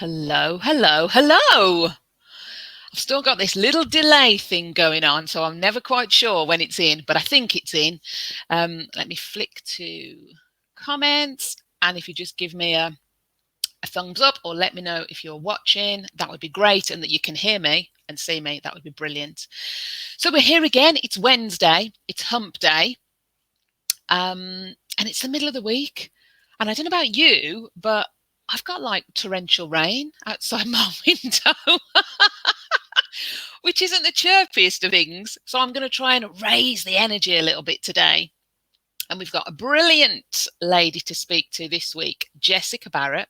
Hello, hello, hello. I've still got this little delay thing going on, so I'm never quite sure when it's in, but I think it's in. Let me flick to comments, and if you just give me a thumbs up or let me know if you're watching, that would be great, and that you can hear me and see me, that would be brilliant. So we're here again. It's Wednesday, it's hump day, and it's the middle of the week. And I don't know about you, but I've got like torrential rain outside my window, which isn't the chirpiest of things. So I'm going to try and raise the energy a little bit today. And we've got a brilliant lady to speak to this week, Jessica Barratt.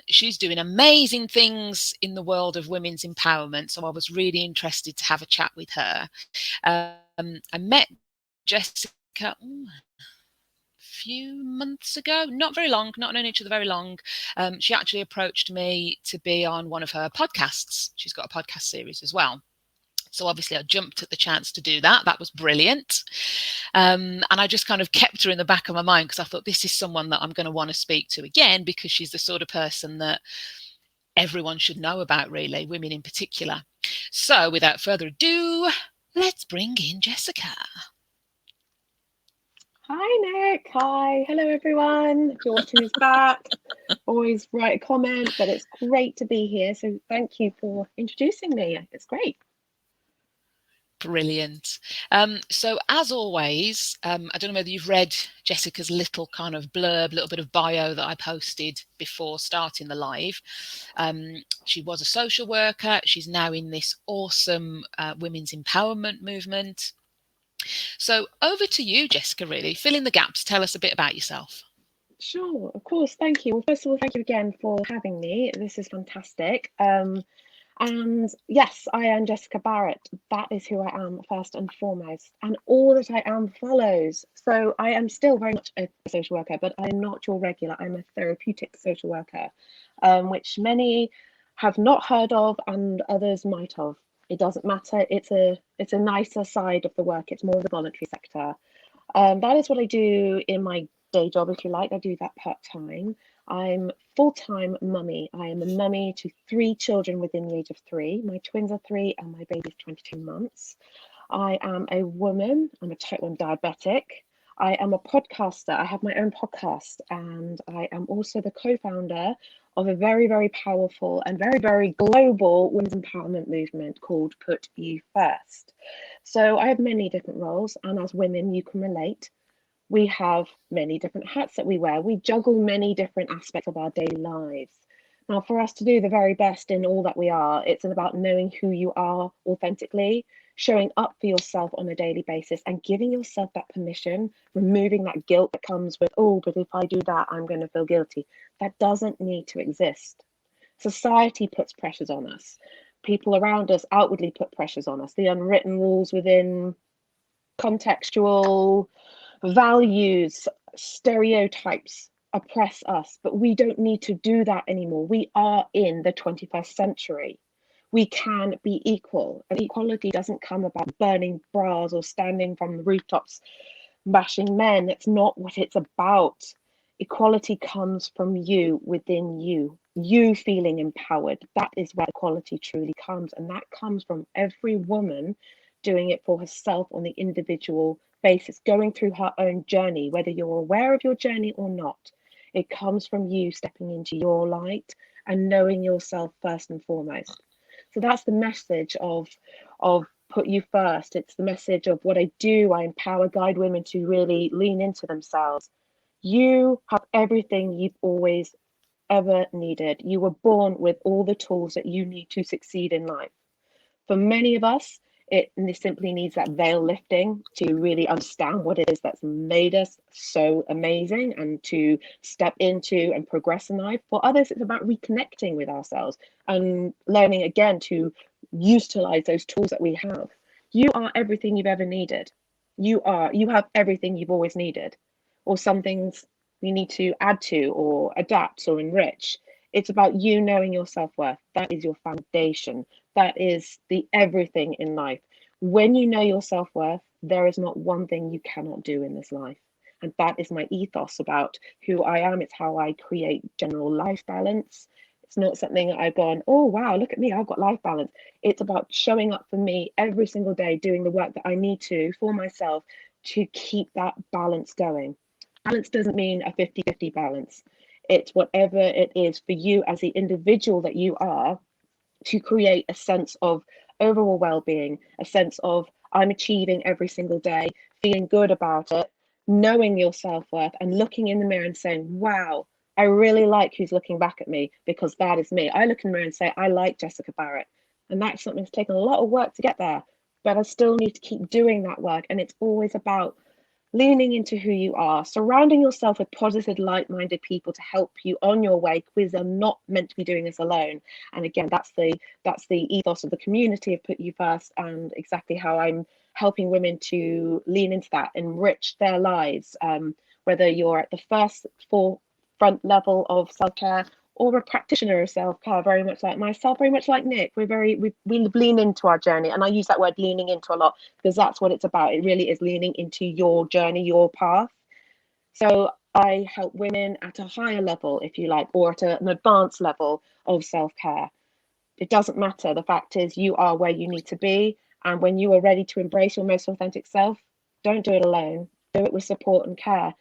She's doing amazing things in the world of women's empowerment. So I was really interested to have a chat with her. I met Jessica few months ago, not very long, not known each other very long. She actually approached me to be on one of her podcasts. She's got a podcast series as well. So obviously I jumped at the chance to do that. That was brilliant. And I just kind of kept her in the back of my mind because I thought this is someone that I'm going to want to speak to again, because she's the sort of person that everyone should know about, really, women in particular. So without further ado, let's bring in Jessica. Hi, Nick. Hi. Hello, everyone. If you're watching this back, always write a comment, but it's great to be here. So thank you for introducing me. It's great. Brilliant. So as always, I don't know whether you've read Jessica's little kind of blurb, little bit of bio that I posted before starting the live. She was a social worker. She's now in this awesome women's empowerment movement. So over to you, Jessica, really. Fill in the gaps. Tell us a bit about yourself. Sure, of course. Thank you. Well, first of all, thank you again for having me. This is fantastic. And yes, I am Jessica Barratt. That is who I am first and foremost. And all that I am follows. So I am still very much a social worker, but I'm not your regular. I'm a therapeutic social worker, which many have not heard of and others might have. It doesn't matter. It's a nicer side of the work. It's more the voluntary sector. That is what I do in my day job, if you like. I do that part-time. I'm full-time mummy. I am a mummy to 3 children within the age of 3. My twins are 3 and my baby's 22 months. I am a woman. I'm a type 1 diabetic. I am a podcaster. I have my own podcast, and I am also the co-founder of a very, very powerful and very, very global women's empowerment movement called Put You First. So I have many different roles, and as women, you can relate. We have many different hats that we wear. We juggle many different aspects of our daily lives. Now, for us to do the very best in all that we are, it's about knowing who you are authentically, showing up for yourself on a daily basis, and giving yourself that permission, removing that guilt that comes with, oh, but if I do that, I'm going to feel guilty. That doesn't need to exist. Society puts pressures on us. People around us outwardly put pressures on us. The unwritten rules within contextual values, stereotypes oppress us, but we don't need to do that anymore. We are in the 21st century. We can be equal. And equality doesn't come about burning bras or standing from the rooftops bashing men. That's not what it's about. Equality comes from you, within you feeling empowered. That is where equality truly comes. And that comes from every woman doing it for herself on the individual basis, going through her own journey, whether you're aware of your journey or not. It comes from you stepping into your light and knowing yourself first and foremost. So that's the message of Put You First. It's the message of what I do. I empower, guide women to really lean into themselves. You have everything you've always ever needed. You were born with all the tools that you need to succeed in life. For many of us, it simply needs that veil lifting to really understand what it is that's made us so amazing and to step into and progress in life. For others, it's about reconnecting with ourselves and learning again to utilize those tools that we have. You are everything you've ever needed. You have everything you've always needed, or some things you need to add to or adapt or enrich. It's about you knowing your self-worth. That is your foundation. That is the everything in life. When you know your self-worth, there is not one thing you cannot do in this life. And that is my ethos about who I am. It's how I create general life balance. It's not something I've gone, oh, wow, look at me, I've got life balance. It's about showing up for me every single day, doing the work that I need to for myself to keep that balance going. Balance doesn't mean a 50-50 balance. It's whatever it is for you as the individual that you are, to create a sense of overall well-being, a sense of I'm achieving every single day, feeling good about it, knowing your self-worth, and looking in the mirror and saying, wow, I really like who's looking back at me, because that is me. I look in the mirror and say, I like Jessica Barratt. And that's something that's taken a lot of work to get there, but I still need to keep doing that work. And it's always about leaning into who you are, surrounding yourself with positive, like-minded people to help you on your way, because they're not meant to be doing this alone. And again, that's the ethos of the community of Put You First, and exactly how I'm helping women to lean into that, enrich their lives, whether you're at the first forefront level of self-care or a practitioner of self-care, very much like myself, very much like Nick. We lean into our journey, and I use that word leaning into a lot, because that's what it's about. It really is leaning into your journey, your path. So I help women at a higher level, if you like, or at an advanced level of self-care. It doesn't matter. The fact is, you are where you need to be, and when you are ready to embrace your most authentic self, don't do it alone. Do it with support and care.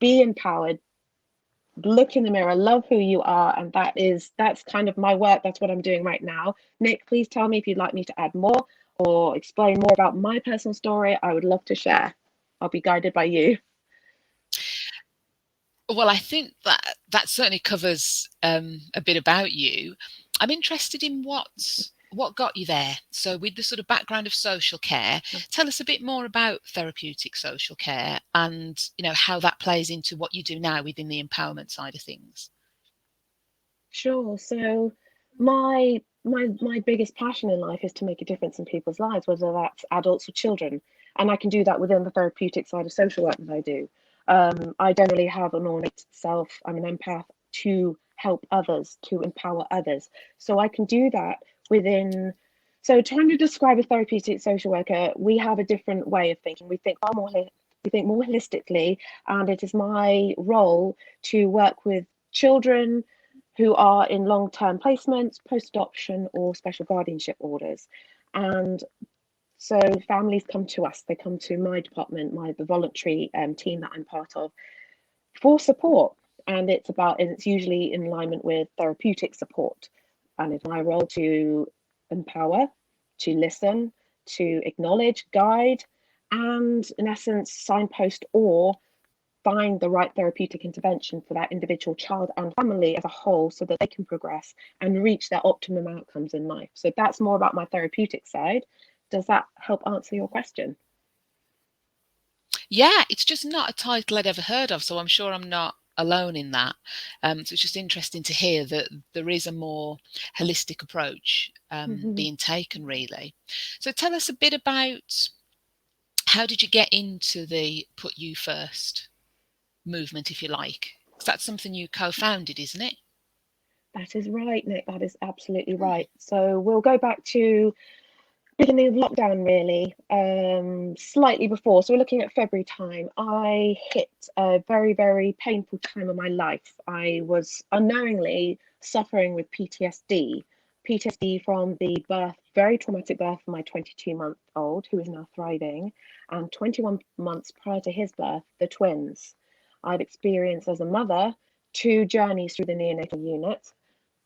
Be empowered, look in the mirror, love who you are. And that's kind of my work. That's what I'm doing right now. Nick, please tell me if you'd like me to add more or explain more about my personal story. I would love to share. I'll be guided by you. Well, I think that certainly covers a bit about you. I'm interested in what got you there. So with the sort of background of social care, tell us a bit more about therapeutic social care, and how that plays into what you do now within the empowerment side of things. Sure. So my biggest passion in life is to make a difference in people's lives, whether that's adults or children. And I can do that within the therapeutic side of social work that I do. I generally have an ornate self. I'm an empath to help others, to empower others. So I can do that within. So trying to describe a therapeutic social worker, we have a different way of thinking. We think far more. We think more holistically, and it is my role to work with children who are in long-term placements, post-adoption, or special guardianship orders. And so families come to us, they come to my department, the voluntary team that I'm part of, for support. And it's usually in alignment with therapeutic support. And it's my role to empower, to listen, to acknowledge, guide, and in essence, signpost or find the right therapeutic intervention for that individual child and family as a whole, so that they can progress and reach their optimum outcomes in life. So that's more about my therapeutic side. Does that help answer your question? Yeah, it's just not a title I'd ever heard of, so I'm sure I'm not alone in that. So it's just interesting to hear that there is a more holistic approach being taken, really. So tell us a bit about, how did you get into the Put You First movement, if you like? Because that's something you co-founded, isn't it? That is right, Nick. That is absolutely right. So we'll go back to beginning of lockdown, really, slightly before. So we're looking at February time. I hit a very, very painful time of my life. I was unknowingly suffering with PTSD from the birth, very traumatic birth of my 22-month-old, who is now thriving, and 21 months prior to his birth, the twins. I've experienced as a mother 2 journeys through the neonatal unit,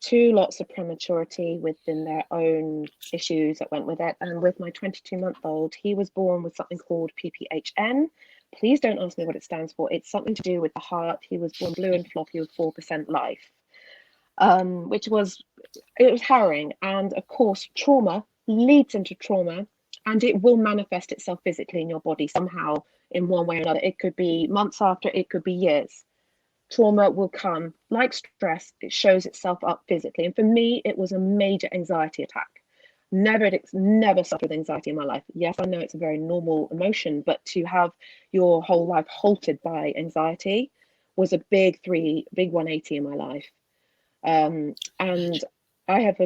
2 lots of prematurity within their own issues that went with it. And with my 22-month-old, he was born with something called PPHN. Please don't ask me what it stands for. It's something to do with the heart. He was born blue and floppy with 4% life, which was harrowing. And of course, trauma leads into trauma, and it will manifest itself physically in your body somehow in one way or another. It could be months after, it could be years. Trauma will come like stress. It shows itself up physically, and for me it was a major anxiety attack. Never suffered anxiety in my life. Yes, I know it's a very normal emotion, but to have your whole life halted by anxiety was a big 180 in my life. And I have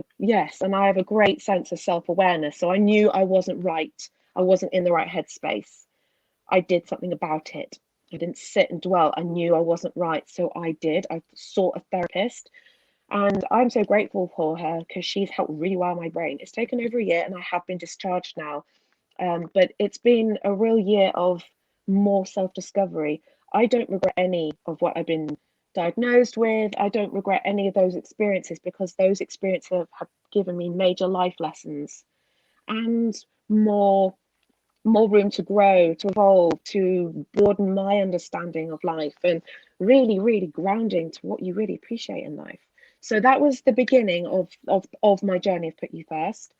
a great sense of self-awareness, so I knew I wasn't right. I wasn't in the right headspace. I did something about it. I didn't sit and dwell. I knew I wasn't right. So I sought a therapist. And I'm so grateful for her because she's helped rewire my brain. It's taken over a year and I have been discharged now. But it's been a real year of more self-discovery. I don't regret any of what I've been diagnosed with. I don't regret any of those experiences because those experiences have given me major life lessons and more more room to grow, to evolve, to broaden my understanding of life, and really, really grounding to what you really appreciate in life. So that was the beginning of my journey of Put You First.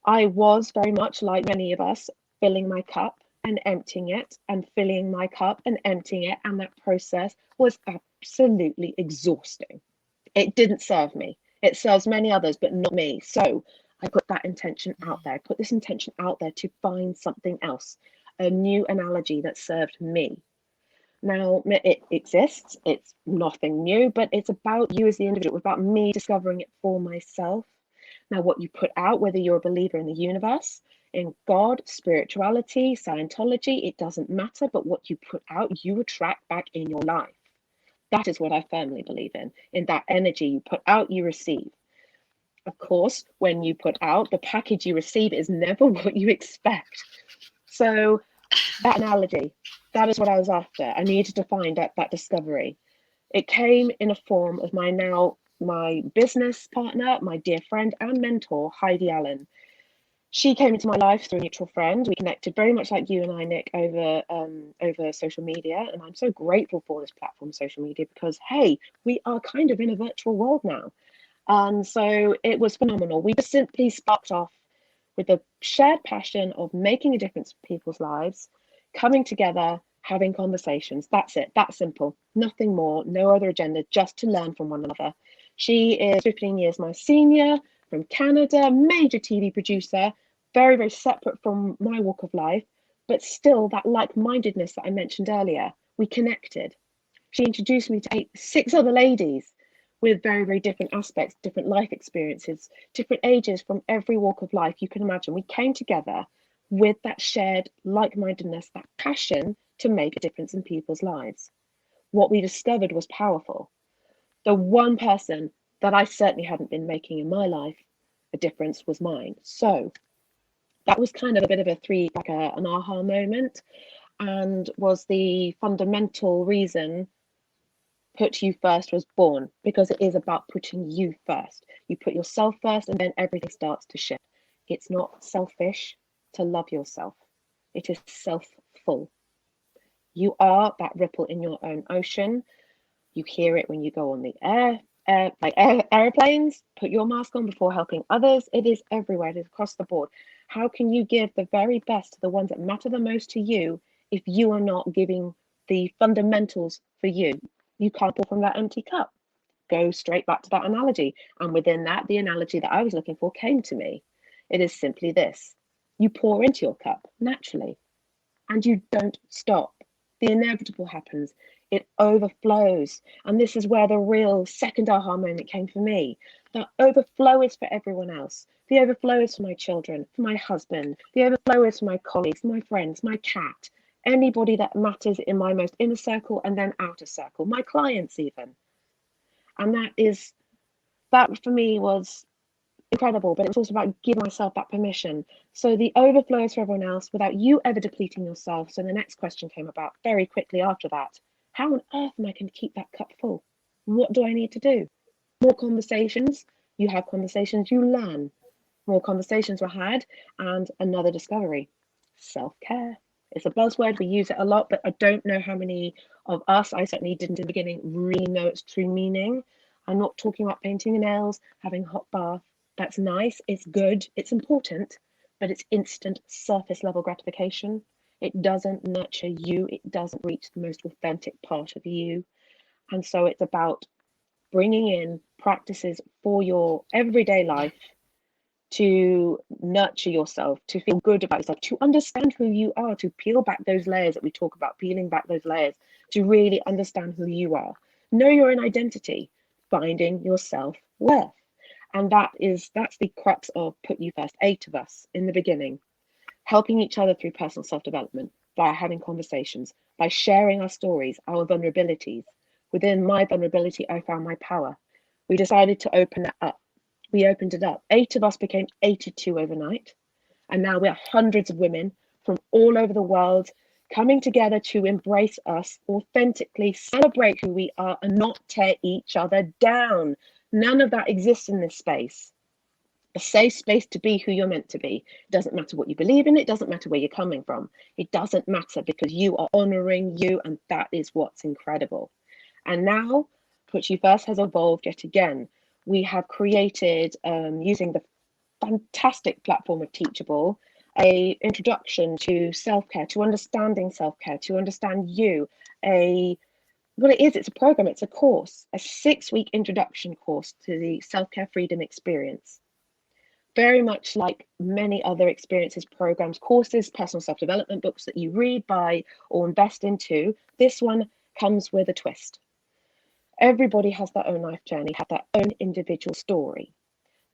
I was very much like many of us, filling my cup and emptying it, and filling my cup and emptying it. And that process was absolutely exhausting. It didn't serve me. It serves many others, but not me. So I put that intention out there. I put this intention out there to find something else, a new analogy that served me. Now, it exists, it's nothing new, but it's about you as the individual, it's about me discovering it for myself. Now, what you put out, whether you're a believer in the universe, in God, spirituality, Scientology, it doesn't matter, but what you put out, you attract back in your life. That is what I firmly believe in that energy you put out, you receive. Of course, when you put out, the package you receive is never what you expect. So that analogy, that is what I was after. I needed to find that discovery. It came in a form of my business partner, my dear friend and mentor, Heidi Allen. She came into my life through a mutual friend. We connected very much like you and I, Nick, over social media, and I'm so grateful for this platform, social media, because hey, we are kind of in a virtual world now, and so it was phenomenal. We just simply sparked off with the shared passion of making a difference in people's lives, coming together, having conversations. That's it. That's simple. Nothing more. No other agenda. Just to learn from one another. She is 15 years my senior, from Canada, major TV producer, very, very separate from my walk of life, but still that like-mindedness that I mentioned earlier. We connected. She introduced me to six other ladies with very, very different aspects, different life experiences, different ages, from every walk of life you can imagine. We came together with that shared like-mindedness, that passion to make a difference in people's lives. What we discovered was powerful. The one person that I certainly hadn't been making in my life a difference was mine. So that was kind of a bit of an aha moment, and was the fundamental reason Put You First was born, because it is about putting you first. You put yourself first, and then everything starts to shift. It's not selfish to love yourself, it is self-full. You are that ripple in your own ocean. You hear it when you go on the airplanes. Put your mask on before helping others. It is everywhere. It is across the board. How can you give the very best to the ones that matter the most to you if you are not giving the fundamentals for you? You can't pour from that empty cup. Go straight back to that analogy. And within that, the analogy that I was looking for came to me. It is simply this: you pour into your cup naturally, and you don't stop. The inevitable happens, it overflows. And this is where the real second aha moment came for me. The overflow is for everyone else. The overflow is for my children, for my husband. The overflow is for my colleagues, my friends, my cat, anybody that matters in my most inner circle and then outer circle, my clients even. And that for me was incredible, but it was also about giving myself that permission. So the overflow is for everyone else without you ever depleting yourself. So the next question came about very quickly after that. How on earth am I going to keep that cup full? What do I need to do? More conversations. You have conversations, you learn. More conversations were had, and another discovery: self-care. It's a buzzword, we use it a lot, but I don't know how many of us, I certainly didn't in the beginning, really know its true meaning. I'm not talking about painting your nails, having a hot bath. That's nice, it's good, it's important, but it's instant surface level gratification. It doesn't nurture you, it doesn't reach the most authentic part of you. And so it's about bringing in practices for your everyday life to nurture yourself, to feel good about yourself, to understand who you are, to peel back those layers that we talk about, peeling back those layers, to really understand who you are. Know your own identity, finding your self-worth. And that's the crux of Put You First, 8 of us in the beginning, helping each other through personal self-development, by having conversations, by sharing our stories, our vulnerabilities. Within my vulnerability, I found my power. We decided to open that up. We opened it up. 8 of us became 82 overnight. And now we're hundreds of women from all over the world coming together to embrace us authentically, celebrate who we are, and not tear each other down. None of that exists in this space. A safe space to be who you're meant to be. It doesn't matter what you believe in, it doesn't matter where you're coming from. It doesn't matter, because you are honoring you, and that is what's incredible. And now, Put You First has evolved yet again. We have created, using the fantastic platform of Teachable, a introduction to self-care, to understanding self-care, to understand you, what it is, it's a program, it's a course, a 6-week introduction course to the self-care freedom experience. Very much like many other experiences, programs, courses, personal self-development books that you read, buy, or invest into, this one comes with a twist. Everybody has their own life journey, have their own individual story.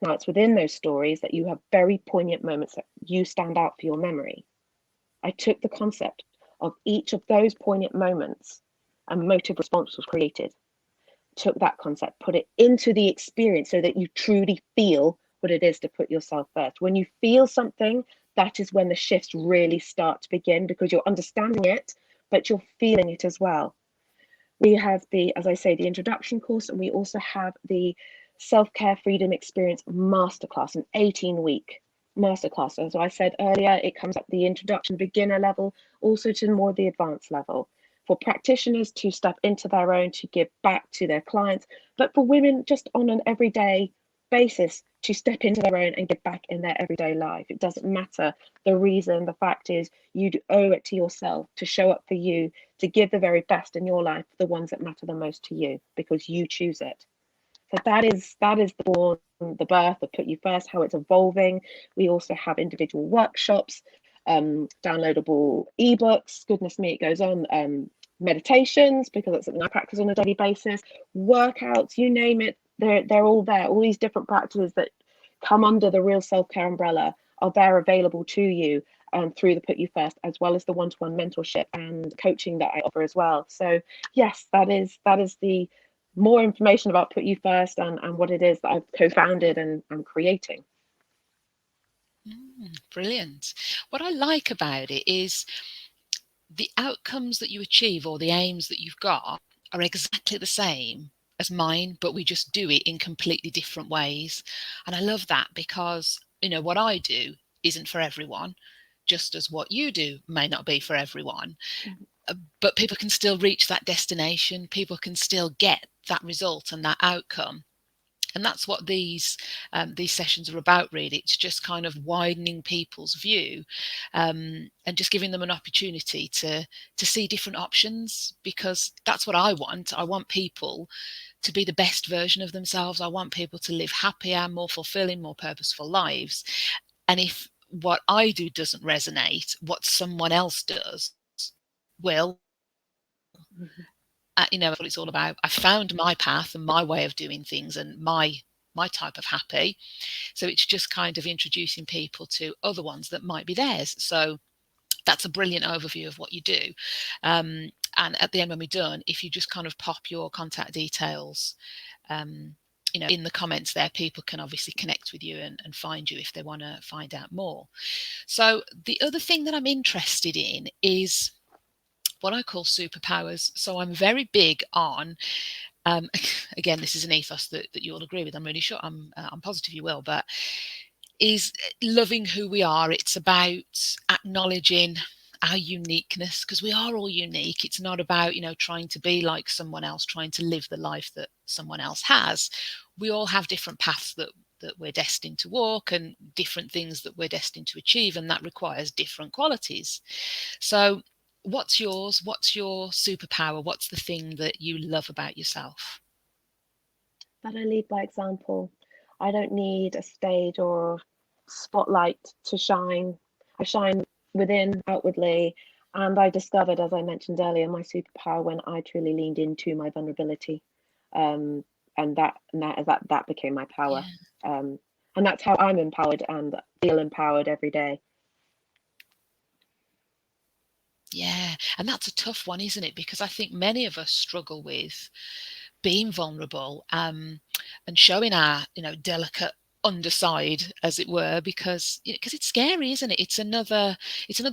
Now, it's within those stories that you have very poignant moments that you stand out for your memory. I took the concept of each of those poignant moments, and Motive Response was created. Took that concept, put it into the experience so that you truly feel what it is to put yourself first. When you feel something, that is when the shifts really start to begin, because you're understanding it, but you're feeling it as well. We have the, as I say, the introduction course, and we also have the Self-Care Freedom Experience Masterclass, an 18-week masterclass. As I said earlier, it comes at the introduction beginner level, also to more the advanced level, for practitioners to step into their own, to give back to their clients, but for women just on an everyday basis to step into their own and give back in their everyday life. It doesn't matter the reason. The fact is, you owe it to yourself to show up for you, to give the very best in your life, the ones that matter the most to you, because you choose it. So that is the birth of Put You First, how it's evolving. We also have individual workshops, downloadable ebooks. Goodness me, it goes on. Meditations, because it's something I practice on a daily basis. Workouts, you name it, they're all there. All these different practices that come under the Real Self-Care umbrella are there, available to you through the Put You First, as well as the one-to-one mentorship and coaching that I offer as well. So yes, that is the more information about Put You First and what it is that I've co-founded and I'm creating. Brilliant. What I like about it is the outcomes that you achieve, or the aims that you've got, are exactly the same as mine, but we just do it in completely different ways. And I love that, because what I do isn't for everyone, just as what you do may not be for everyone. But people can still reach that destination, people can still get that result and that outcome. And that's what these sessions are about, really. It's just kind of widening people's view, and just giving them an opportunity to see different options, because that's what I want. I want people to be the best version of themselves. I want people to live happier, more fulfilling, more purposeful lives. And if what I do doesn't resonate, what someone else does will. That's what it's all about. I found my path and my way of doing things, and my type of happy. So it's just kind of introducing people to other ones that might be theirs. So that's a brilliant overview of what you do. And at the end, when we're done, if you just kind of pop your contact details, in the comments there, people can obviously connect with you and find you if they want to find out more. So the other thing that I'm interested in is what I call superpowers. So I'm very big on, again, this is an ethos that you'll agree with. I'm really sure, I'm positive you will, but is loving who we are. It's about acknowledging our uniqueness, because we are all unique. It's not about, trying to be like someone else, trying to live the life that someone else has. We all have different paths that we're destined to walk, and different things that we're destined to achieve, and that requires different qualities. So what's yours? What's your superpower? What's the thing that you love about yourself? That I lead by example. I don't need a stage or spotlight to shine. I shine within, outwardly. And I discovered, as I mentioned earlier, my superpower when I truly leaned into my vulnerability. And that became my power. Yeah. And that's how I'm empowered and feel empowered every day. Yeah, and that's a tough one, isn't it? Because I think many of us struggle with being vulnerable, and showing our, delicate underside, as it were, because it's scary, isn't it? It's another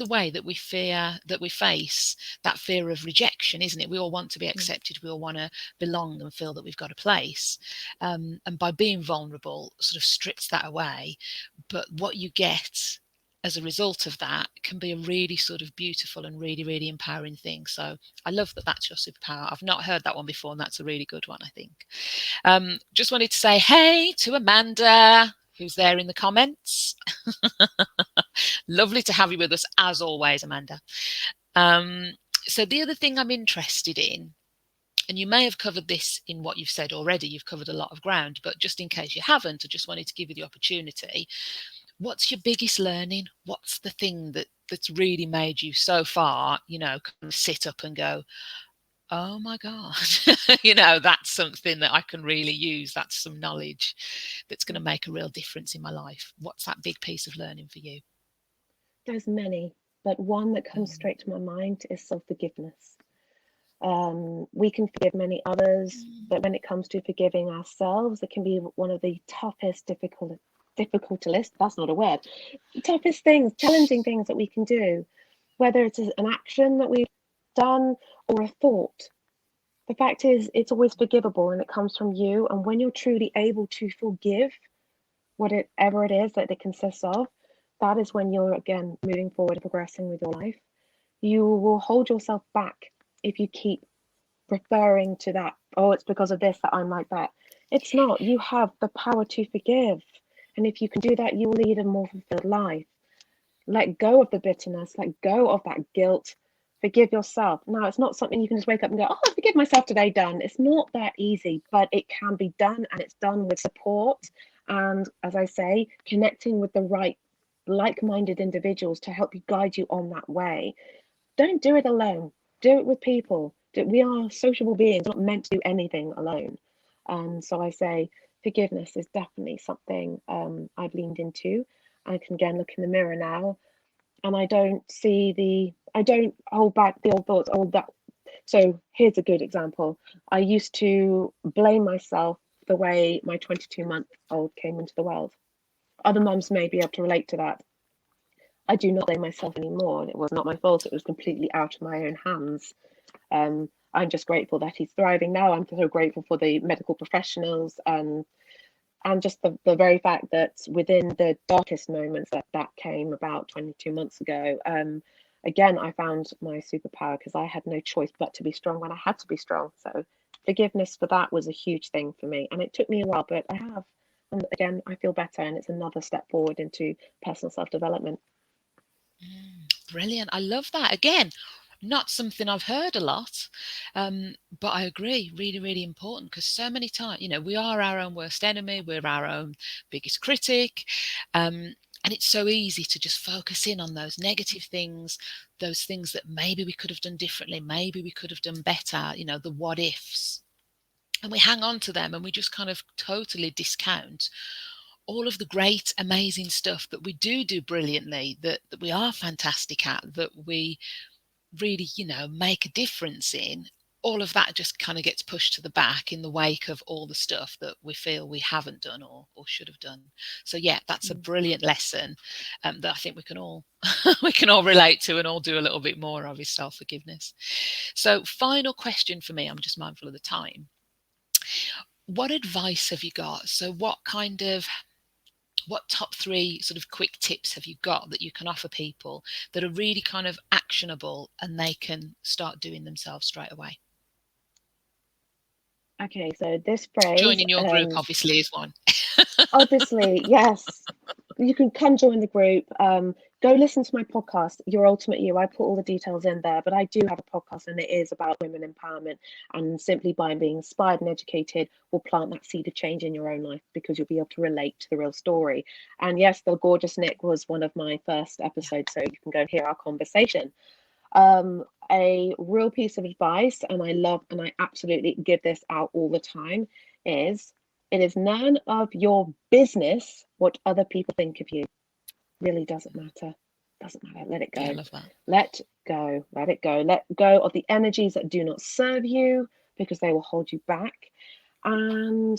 way that we face that fear of rejection, isn't it? We all want to be accepted, we all want to belong and feel that we've got a place, and by being vulnerable sort of strips that away. But what you get as a result of that can be a really sort of beautiful and really, really empowering thing. So I love that that's your superpower. I've not heard that one before, and that's a really good one, I think. Just wanted to say hey to Amanda, who's there in the comments. Lovely to have you with us, as always, Amanda. So the other thing I'm interested in, and you may have covered this in what you've said already, you've covered a lot of ground, but just in case you haven't, I just wanted to give you the opportunity. What's your biggest learning? What's the thing that's really made you so far, kind of sit up and go, oh my God, that's something that I can really use. That's some knowledge that's going to make a real difference in my life. What's that big piece of learning for you? There's many, but one that comes straight to my mind is self-forgiveness. We can forgive many others, but when it comes to forgiving ourselves, it can be one of the toughest, difficultest, that's not a word, toughest things, challenging things that we can do, whether it's an action that we've done or a thought. The fact is, it's always forgivable and it comes from you. And when you're truly able to forgive whatever it is that it consists of, that is when you're again moving forward and progressing with your life. You will hold yourself back if you keep referring to that, oh, it's because of this that I'm like that. It's not. You have the power to forgive. And if you can do that, you will lead a more fulfilled life. Let go of the bitterness, let go of that guilt, forgive yourself. Now, it's not something you can just wake up and go, oh, I forgive myself today, done. It's not that easy, but it can be done, and it's done with support. And as I say, connecting with the right like-minded individuals to help you guide you on that way. Don't do it alone. Do it with people. We are sociable beings, not meant to do anything alone. So I say forgiveness is definitely something I've leaned into. I can again look in the mirror now, and I don't hold back the old thoughts. Oh, that. So here's a good example. I used to blame myself the way my 22-month-old came into the world. Other mums may be able to relate to that. I do not blame myself anymore, and it was not my fault. It was completely out of my own hands. I'm just grateful that he's thriving now. I'm so grateful for the medical professionals and just the very fact that within the darkest moments that came about 22 months ago, again, I found my superpower because I had no choice but to be strong when I had to be strong. So forgiveness for that was a huge thing for me, and it took me a while, but I have. And again, I feel better, and it's another step forward into personal self-development. Brilliant. I love that. Again, not something I've heard a lot, but I agree, really, really important, because so many times, we are our own worst enemy, we're our own biggest critic, and it's so easy to just focus in on those negative things, those things that maybe we could have done differently, maybe we could have done better, the what ifs, and we hang on to them, and we just kind of totally discount all of the great, amazing stuff that we do brilliantly, that we are fantastic at, that we really, make a difference in. All of that just kind of gets pushed to the back in the wake of all the stuff that we feel we haven't done or should have done. So yeah, that's a brilliant lesson that I think we can all we can all relate to and all do a little bit more of, is self-forgiveness. So final question for me, I'm just mindful of the time. What advice have you got? So what top 3 sort of quick tips have you got that you can offer people that are really kind of actionable and they can start doing themselves straight away? Okay, so this phrase, Joining your group obviously is one. obviously, yes, you can come join the group. Go listen to my podcast, Your Ultimate You. I put all the details in there, but I do have a podcast, and it is about women empowerment. And simply by being inspired and educated will plant that seed of change in your own life, because you'll be able to relate to the real story. And yes, the gorgeous Nick was one of my first episodes, so you can go and hear our conversation. A real piece of advice, and I absolutely give this out all the time, is it is none of your business what other people think of you. Really doesn't matter. Doesn't matter. Let it go. Yeah, I love that. Let go. Let it go. Let go of the energies that do not serve you, because they will hold you back. And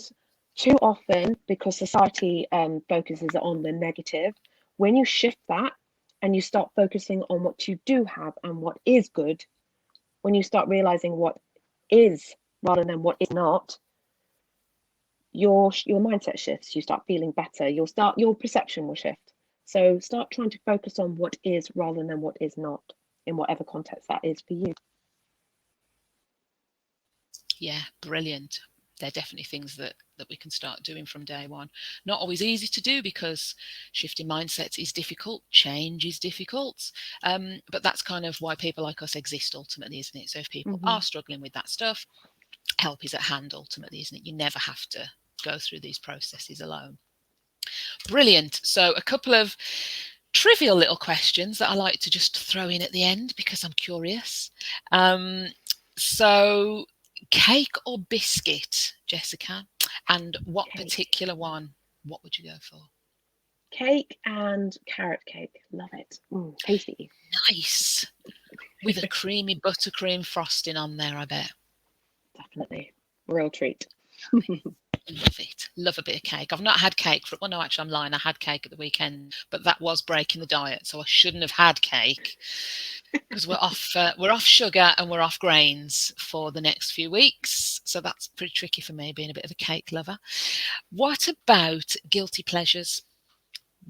too often, because society focuses on the negative, when you shift that and you start focusing on what you do have and what is good, when you start realizing what is rather than what is not, your mindset shifts. You start feeling better. Your perception will shift. So start trying to focus on what is rather than what is not, in whatever context that is for you. Yeah, brilliant. They're definitely things that we can start doing from day one. Not always easy to do because shifting mindsets is difficult, change is difficult. But that's kind of why people like us exist ultimately, isn't it? So if people Mm-hmm. are struggling with that stuff, help is at hand ultimately, isn't it? You never have to go through these processes alone. Brilliant. So a couple of trivial little questions that I like to just throw in at the end because I'm curious. So cake or biscuit, Jessica? And what Cake. particular one? What would you go for? Cake and carrot cake. Love it. Tasty. Nice. With a creamy buttercream frosting on there, I bet. Definitely. Real treat. Love it. Love a bit of cake. I've not had cake for, well, no, actually, I'm lying. I had cake at the weekend, but that was breaking the diet, so I shouldn't have had cake because we're off sugar and we're off grains for the next few weeks. So that's pretty tricky for me, being a bit of a cake lover. What about guilty pleasures?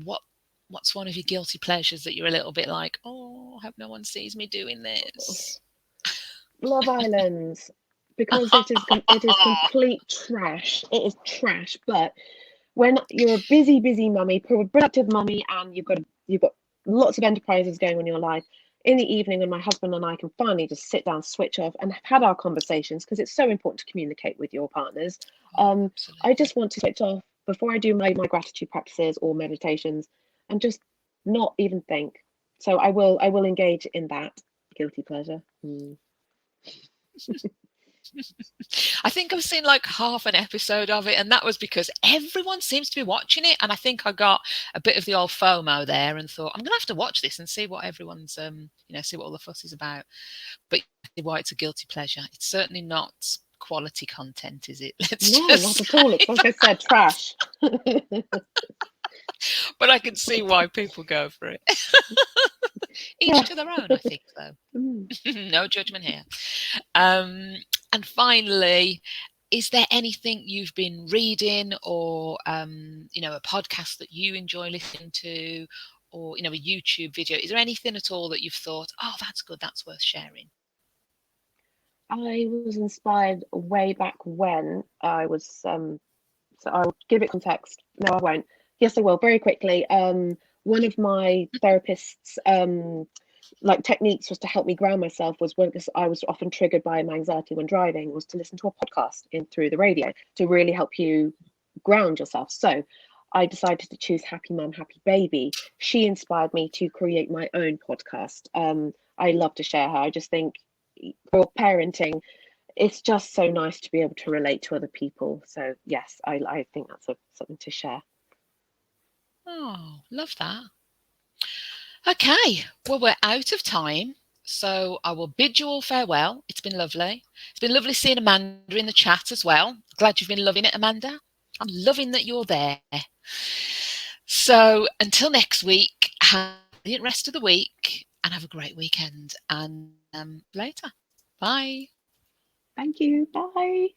What's one of your guilty pleasures that you're a little bit like, oh, I hope no one sees me doing this? Love Island, because it is complete trash. It is trash. But when you're a busy mummy, productive mummy, and you've got lots of enterprises going on in your life, in the evening when my husband and I can finally just sit down, switch off, and have had our conversations, because it's so important to communicate with your partners. I Absolutely. just want to switch off before I do my gratitude practices or meditations, and just not even think. So I will engage in that guilty pleasure. I think I've seen like half an episode of it, and that was because everyone seems to be watching it. And I think I got a bit of the old FOMO there and thought, I'm gonna have to watch this and see what everyone's see what all the fuss is about. But why it's a guilty pleasure. It's certainly not quality content, is it? Let's No, just not at say all. It's like I said, trash. but I can see why people go for it. Each Yeah. to their own, I think, though. Mm. No judgment here. Um, and finally, is there anything you've been reading or a podcast that you enjoy listening to, or a YouTube video? Is there anything at all that you've thought, oh, that's good, that's worth sharing? I was inspired way back when I was so I'll give it context. No, I won't. Yes, I will, very quickly. One of my therapist's like techniques was to help me ground myself was when, because I was often triggered by my anxiety when driving, was to listen to a podcast in through the radio to really help you ground yourself. So I decided to choose Happy Mum, Happy Baby. She inspired me to create my own podcast. I love to share her. I just think for parenting, it's just so nice to be able to relate to other people. So yes, I think that's something to share. Oh, love that. Okay, well, we're out of time. So I will bid you all farewell. It's been lovely. It's been lovely seeing Amanda in the chat as well. Glad you've been loving it, Amanda. I'm loving that you're there. So until next week, have a brilliant rest of the week and have a great weekend. And later. Bye. Thank you. Bye.